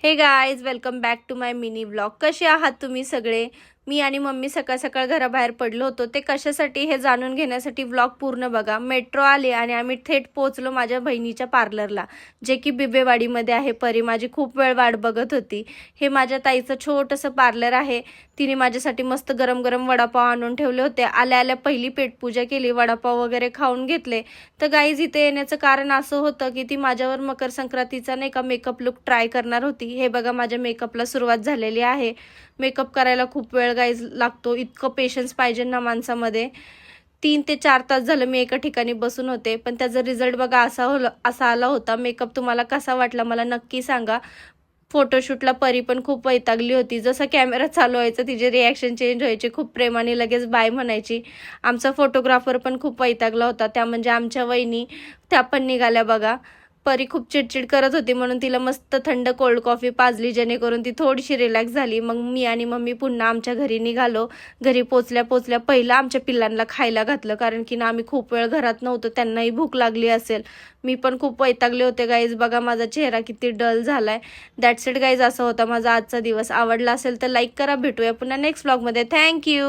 हे guys, welcome back to my mini vlog. कसे आहात तुम्ही सगळे? मी आणि मम्मी सकाळ सकाळ घराबाहेर पडलो होतो. ते कशासाठी हे जाणून घेण्यासाठी व्लॉग पूर्ण बघा. मेट्रो आली आणि आम्ही थेट पोहोचलो माझ्या बहिणीच्या पार्लरला, जे की बिबेवाडीमध्ये आहे. परी माझी खूप वेळ वाट बघत होती. हे माझ्या ताईचं छोटंसं पार्लर आहे. तिने माझ्यासाठी मस्त गरम गरम वडापाव आणून ठेवले होते. आल्या आल्या पहिली पेटपूजा केली, वडापाव वगैरे खाऊन घेतले. तर गाईज, इथे येण्याचं कारण असं होतं की ती माझ्यावर मकर संक्रांतीचा नाही का मेकअप लुक ट्राय करणार होती. हे बघा, माझ्या मेकअपला सुरुवात झालेली आहे. मेकअप करायला खूप वेळ गाईज लागतो. इतकं पेशन्स पाहिजे ना माणसामध्ये. 3 ते 4 तास झालं मी एका ठिकाणी बसून होते, पण त्याचा रिझल्ट बघा असा आला होता. मेकअप तुम्हाला कसा वाटला मला नक्की सांगा. फोटोशूटला परी पण खूप वैतागली होती. जसं कॅमेरा चालू व्हायचा तिचे रिॲक्शन चेंज व्हायचे. खूप प्रेमाने लगेच बाय म्हणायची. आमचा फोटोग्राफर पण खूप वैतागला होता. त्या म्हणजे आमच्या वहिनी, त्या पण निघाल्या बघा. परी खूप चिडचिड करत होती म्हणून तिला मस्त थंड कोल्ड कॉफी पाजली, जेणेकरून ती थोडीशी रिलॅक्स झाली. मग मी आणि मम्मी पुन्हा आमच्या घरी निघालो. घरी पोचल्या पहिलं आमच्या पिल्लांना खायला घातलं, कारण की ना आम्ही खूप वेळ घरात नव्हतो. त्यांनाही भूक लागली असेल. मी पण खूप वैतागले होते गाईज. बघा माझा चेहरा किती डल झालाय. दॅट्स इट गाईज, असा होता माझा आजचा दिवस. आवडला असेल तर लाईक करा. भेटूया पुन्हा नेक्स्ट व्लॉगमध्ये. थँक्यू.